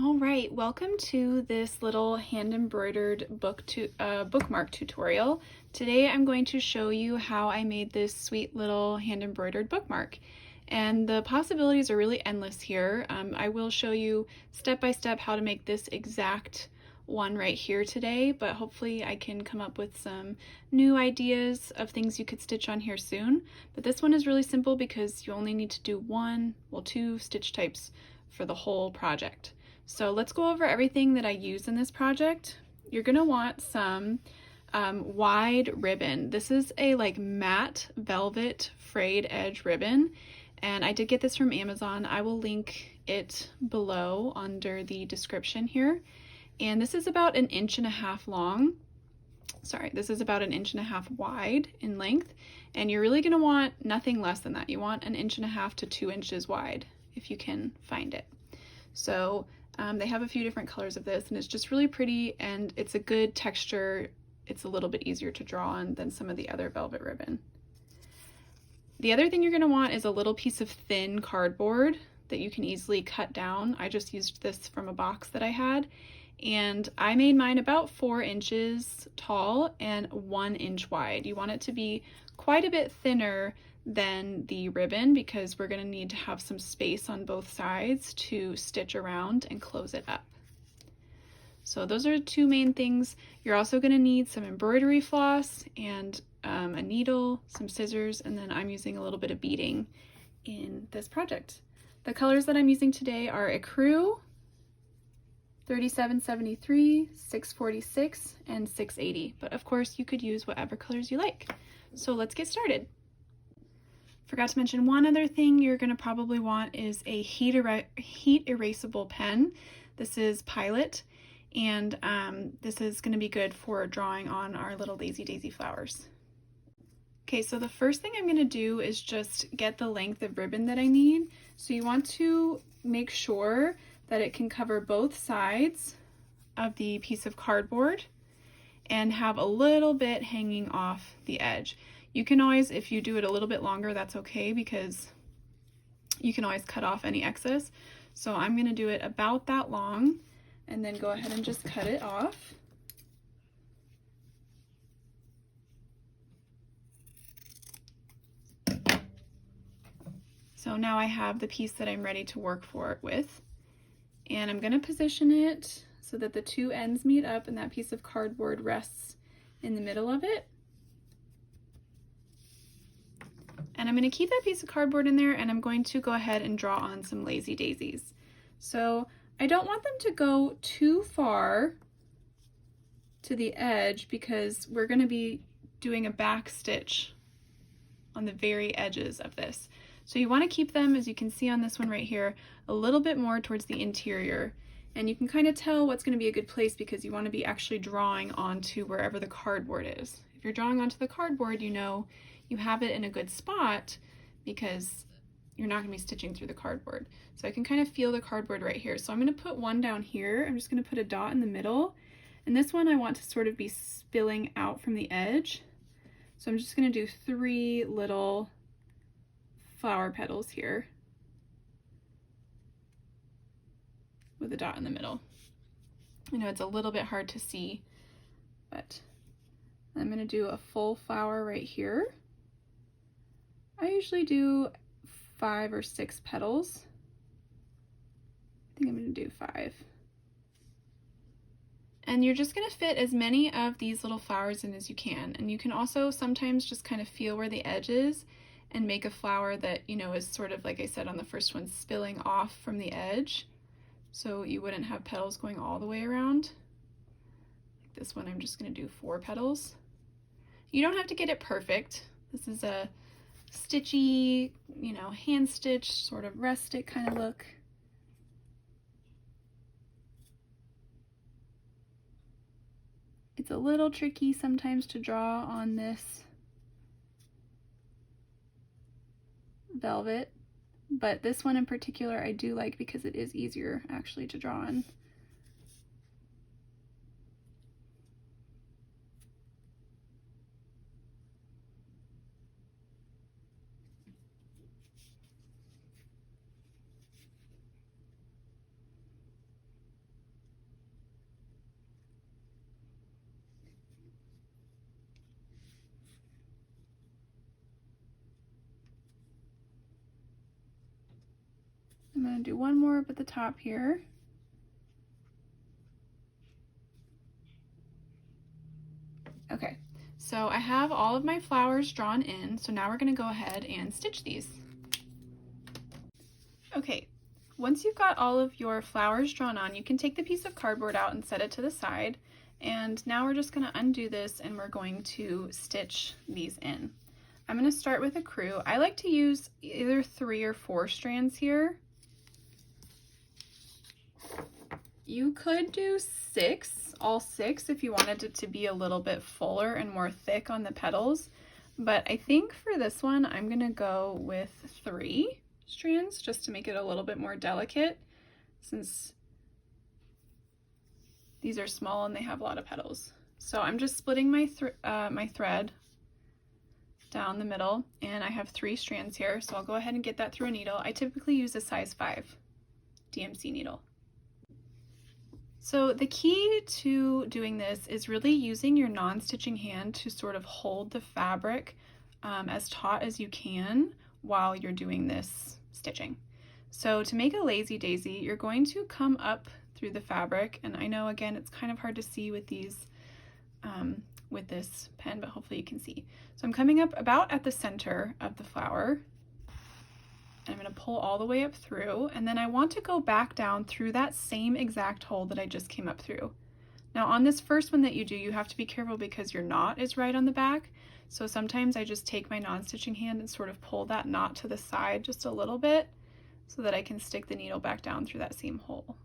All right, welcome to this little hand embroidered bookmark tutorial. Today I'm going to show you how I made this sweet little hand embroidered bookmark. And the possibilities are really endless here. I will show you step by step how to make this exact one right here today, but hopefully I can come up with some new ideas of things you could stitch on here soon. But this one is really simple because you only need to do two stitch types for the whole project. So let's go over everything that I use in this project. You're gonna want some wide ribbon. This is a matte velvet frayed edge ribbon, and I did get this from Amazon. I will link it below under the description here. And this is about 1.5 inches long. Sorry, this is about 1.5 inches wide in length, and you're really gonna want nothing less than that. You want 1.5 inches to 2 inches wide if you can find it. So they have a few different colors of this, and it's just really pretty, and it's a good texture. It's a little bit easier to draw on than some of the other velvet ribbon. The other thing you're going to want is a little piece of thin cardboard that you can easily cut down. I just used this from a box that I had, and I made mine about 4 inches tall and 1 inch wide. You want it to be quite a bit thinner than the ribbon because we're going to need to have some space on both sides to stitch around and close it up. So those are two main things. You're also going to need some embroidery floss and a needle, some scissors, and then I'm using a little bit of beading in this project. The colors that I'm using today are Ecru, 3773, 646, and 680, but of course you could use whatever colors you like. So let's get started. Forgot to mention one other thing you're going to probably want is a heat erasable pen. This is Pilot, and this is going to be good for drawing on our little lazy daisy flowers. Okay, so the first thing I'm going to do is just get the length of ribbon that I need. So you want to make sure that it can cover both sides of the piece of cardboard and have a little bit hanging off the edge. You can always, if you do it a little bit longer, that's okay, because you can always cut off any excess. So I'm going to do it about that long and then go ahead and just cut it off. So now I have the piece that I'm ready to work with, and I'm going to position it so that the two ends meet up and that piece of cardboard rests in the middle of it. And I'm going to keep that piece of cardboard in there, and I'm going to go ahead and draw on some lazy daisies. So I don't want them to go too far to the edge because we're going to be doing a back stitch on the very edges of this. So you want to keep them, as you can see on this one right here, a little bit more towards the interior. And you can kind of tell what's going to be a good place because you want to be actually drawing onto wherever the cardboard is. If you're drawing onto the cardboard, you know you have it in a good spot because you're not going to be stitching through the cardboard. So I can kind of feel the cardboard right here. So I'm going to put one down here. I'm just going to put a dot in the middle. And this one I want to sort of be spilling out from the edge. So I'm just going to do 3 little flower petals here with a dot in the middle. I know it's a little bit hard to see, but I'm going to do a full flower right here. I usually do 5 or 6 petals. I think I'm going to do 5. And you're just going to fit as many of these little flowers in as you can. And you can also sometimes just kind of feel where the edge is and make a flower that, you know, is sort of, like I said on the first one, spilling off from the edge. So you wouldn't have petals going all the way around. Like this one, I'm just going to do 4 petals. You don't have to get it perfect. This is a stitchy, you know, hand stitch, sort of rustic kind of look. It's a little tricky sometimes to draw on this velvet, but this one in particular I do like because it is easier actually to draw on. I'm going to do one more up at the top here. Okay, so I have all of my flowers drawn in, so now we're going to go ahead and stitch these. Okay, once you've got all of your flowers drawn on, you can take the piece of cardboard out and set it to the side. And now we're just going to undo this and we're going to stitch these in. I'm going to start with a crew. I like to use either 3 or 4 strands here. You could do 6, all 6, if you wanted it to be a little bit fuller and more thick on the petals. But I think for this one, I'm going to go with 3 strands just to make it a little bit more delicate, since these are small and they have a lot of petals. So I'm just splitting my thread down the middle, and I have 3 strands here, so I'll go ahead and get that through a needle. I typically use a size 5 DMC needle. So the key to doing this is really using your non-stitching hand to sort of hold the fabric as taut as you can while you're doing this stitching. So to make a lazy daisy, you're going to come up through the fabric, and I know again it's kind of hard to see with these with this pen, but hopefully you can see. So I'm coming up about at the center of the flower, and I'm going to pull all the way up through, and then I want to go back down through that same exact hole that I just came up through. Now on this first one that you do, you have to be careful because your knot is right on the back, so sometimes I just take my non-stitching hand and sort of pull that knot to the side just a little bit so that I can stick the needle back down through that same hole.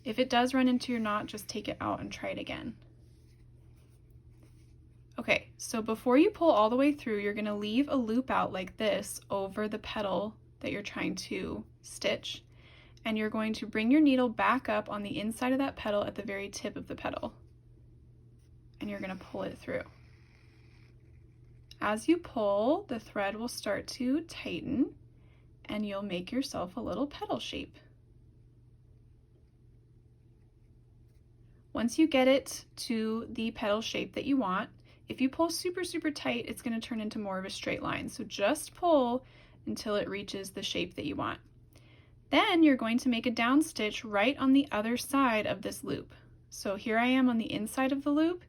If it does run into your knot, just take it out and try it again. Okay, so before you pull all the way through, you're going to leave a loop out like this over the petal that you're trying to stitch, and you're going to bring your needle back up on the inside of that petal at the very tip of the petal, and you're going to pull it through. As you pull, the thread will start to tighten, and you'll make yourself a little petal shape. Once you get it to the petal shape that you want, if you pull super, super tight, it's going to turn into more of a straight line. So just pull until it reaches the shape that you want. Then you're going to make a down stitch right on the other side of this loop. So here I am on the inside of the loop,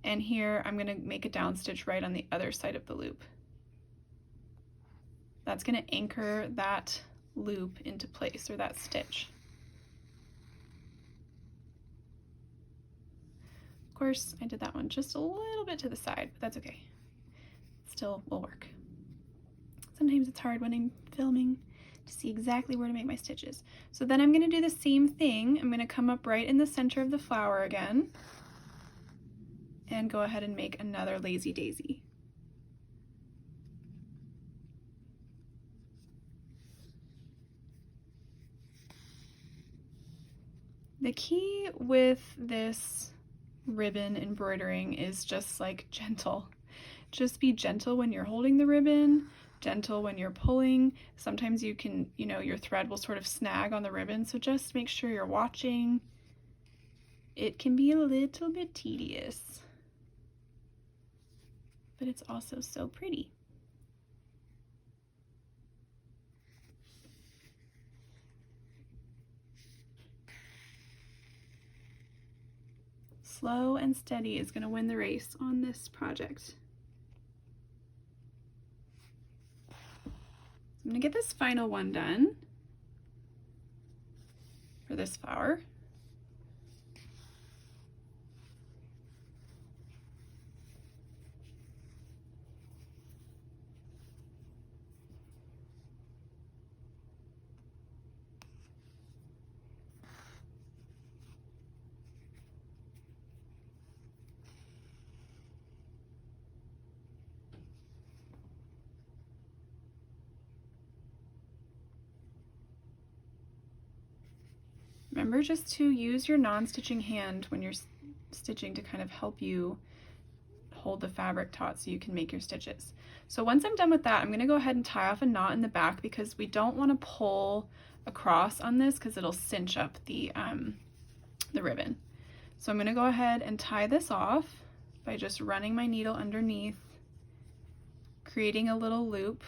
and here I'm going to make a down stitch right on the other side of the loop. That's going to anchor that loop into place, or that stitch. Of course, I did that one just a little bit to the side, but that's okay. It still will work. Sometimes it's hard when I'm filming to see exactly where to make my stitches. So then I'm going to do the same thing. I'm going to come up right in the center of the flower again and go ahead and make another lazy daisy. The key with this ribbon embroidering is just like gentle. Just be gentle when you're holding the ribbon, gentle when you're pulling. Sometimes you can, your thread will sort of snag on the ribbon, so just make sure you're watching. It can be a little bit tedious, but it's also so pretty. Slow and steady is going to win the race on this project. I'm going to get this final one done for this flower. Remember just to use your non-stitching hand when you're stitching to kind of help you hold the fabric taut so you can make your stitches. So once I'm done with that, I'm going to go ahead and tie off a knot in the back because we don't want to pull across on this because it'll cinch up the ribbon. So I'm going to go ahead and tie this off by just running my needle underneath, creating a little loop,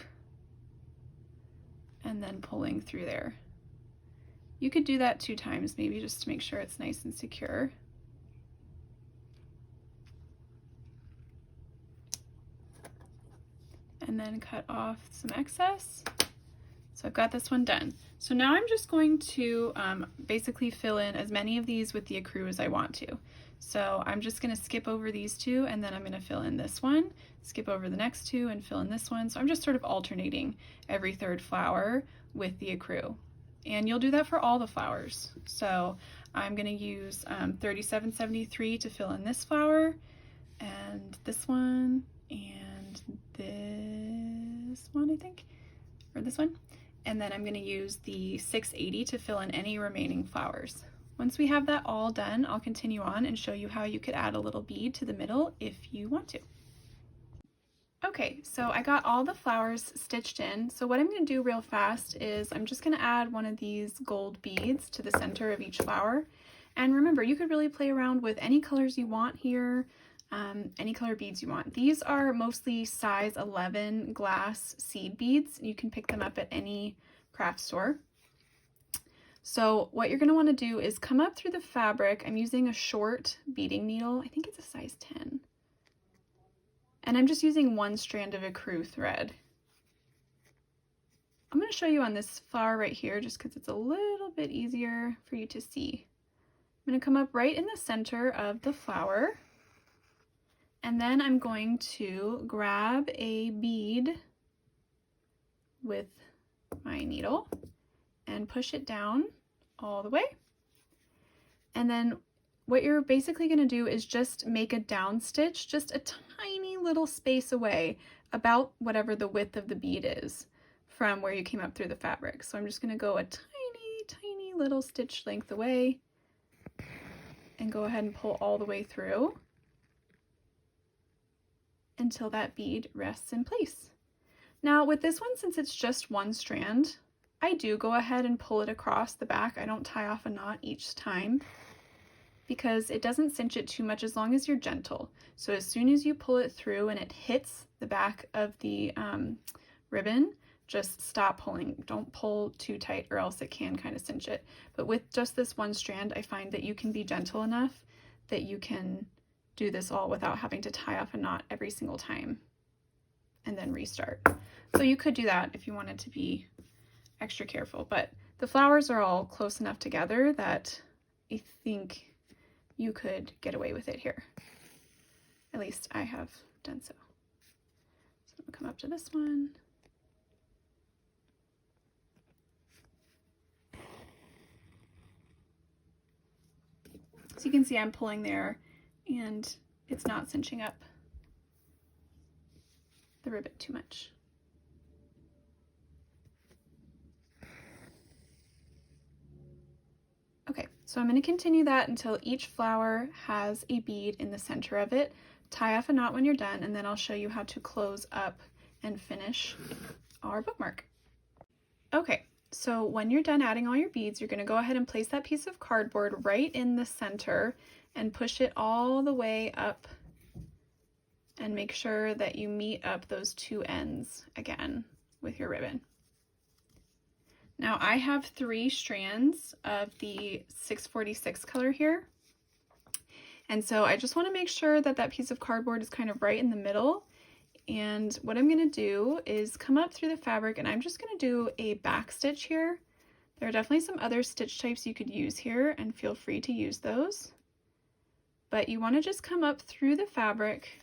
and then pulling through there. You could do that 2 times maybe just to make sure it's nice and secure. And then cut off some excess. So I've got this one done. So now I'm just going to basically fill in as many of these with the ecru as I want to. So I'm just going to skip over these 2 and then I'm going to fill in this one, skip over the next 2 and fill in this one. So I'm just sort of alternating every 3rd flower with the ecru. And you'll do that for all the flowers. So I'm going to use 3773 to fill in this flower and this one and this one, I think, or this one. And then I'm going to use the 680 to fill in any remaining flowers. Once we have that all done, I'll continue on and show you how you could add a little bead to the middle if you want to. Okay, so I got all the flowers stitched in. So what I'm going to do real fast is I'm just going to add one of these gold beads to the center of each flower. And remember, you could really play around with any colors you want here, any color beads you want. These are mostly size 11 glass seed beads. You can pick them up at any craft store. So what you're going to want to do is come up through the fabric. I'm using a short beading needle. I think it's a size 10. And I'm just using 1 strand of ecru thread. I'm going to show you on this flower right here just because it's a little bit easier for you to see. I'm going to come up right in the center of the flower. And then I'm going to grab a bead with my needle and push it down all the way. And then what you're basically going to do is just make a down stitch, just a tiny little space away, about whatever the width of the bead is from where you came up through the fabric. So I'm just going to go a tiny little stitch length away and go ahead and pull all the way through until that bead rests in place. Now with this one, since it's just 1 strand, I do go ahead and pull it across the back. I don't tie off a knot each time because it doesn't cinch it too much as long as you're gentle. So as soon as you pull it through and it hits the back of the ribbon, just stop pulling. Don't pull too tight or else it can kind of cinch it. But with just this 1 strand, I find that you can be gentle enough that you can do this all without having to tie off a knot every single time and then restart. So you could do that if you wanted to be extra careful, but the flowers are all close enough together that I think you could get away with it here. At least I have done so. So I'm gonna come up to this one. So you can see I'm pulling there and it's not cinching up the ribbon too much. Okay, so I'm going to continue that until each flower has a bead in the center of it. Tie off a knot when you're done, and then I'll show you how to close up and finish our bookmark. Okay, so when you're done adding all your beads, you're going to go ahead and place that piece of cardboard right in the center and push it all the way up and make sure that you meet up those 2 ends again with your ribbon. Now I have 3 strands of the 646 color here. And so I just want to make sure that that piece of cardboard is kind of right in the middle. And what I'm going to do is come up through the fabric and I'm just going to do a back stitch here. There are definitely some other stitch types you could use here and feel free to use those. But you want to just come up through the fabric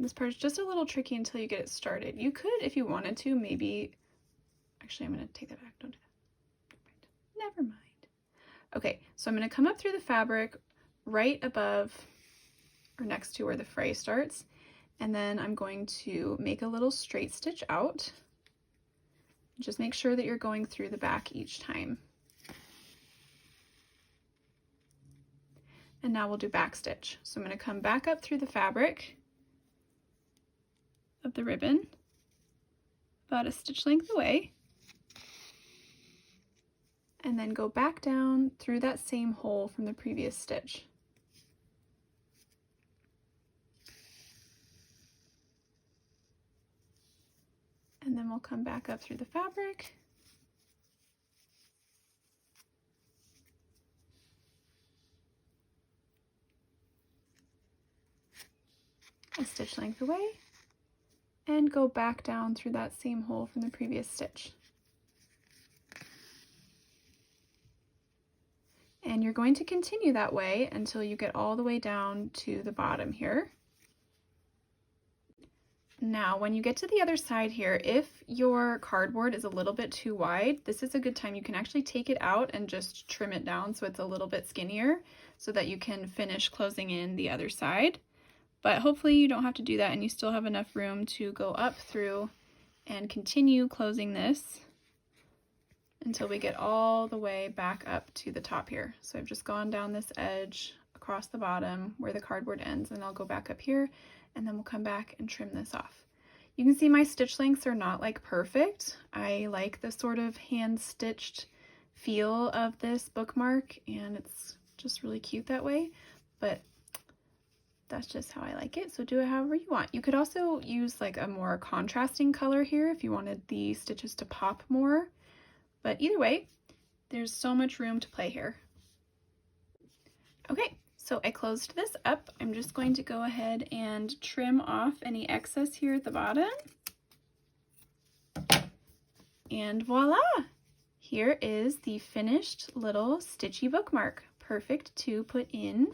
This part is just a little tricky until you get it started. You could, if you wanted to, maybe, actually I'm going to take that back, don't do that. Never mind. Okay, so I'm going to come up through the fabric right above or next to where the fray starts, and then I'm going to make a little straight stitch out. Just make sure that you're going through the back each time. And now we'll do back stitch. So I'm going to come back up through the fabric of the ribbon, about a stitch length away, and then go back down through that same hole from the previous stitch. then we'll come back up through the fabric. A stitch length away, and go back down through that same hole from the previous stitch. And you're going to continue that way until you get all the way down to the bottom here. Now, when you get to the other side here, if your cardboard is a little bit too wide, this is a good time. You can actually take it out and just trim it down so it's a little bit skinnier so that you can finish closing in the other side. But hopefully you don't have to do that and you still have enough room to go up through and continue closing this until we get all the way back up to the top here. So I've just gone down this edge across the bottom where the cardboard ends, and I'll go back up here and then we'll come back and trim this off. You can see my stitch lengths are not like perfect. I like the sort of hand stitched feel of this bookmark and it's just really cute that way, but that's just how I like it, so do it however you want. You could also use like a more contrasting color here if you wanted the stitches to pop more, but either way, there's so much room to play here. Okay, so I closed this up. I'm just going to go ahead and trim off any excess here at the bottom. And voila! Here is the finished little stitchy bookmark. Perfect to put in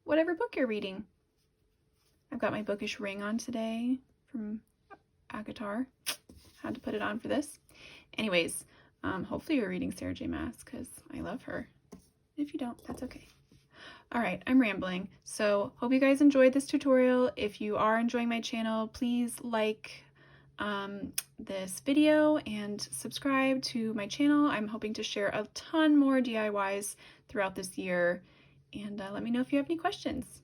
whatever book you're reading. I've got my bookish ring on today from Agatar. Had to put it on for this. Anyways, hopefully you're reading Sarah J. Maas because I love her. If you don't, that's okay. All right, I'm rambling. So hope you guys enjoyed this tutorial. If you are enjoying my channel, please like this video and subscribe to my channel. I'm hoping to share a ton more DIYs throughout this year. And let me know if you have any questions.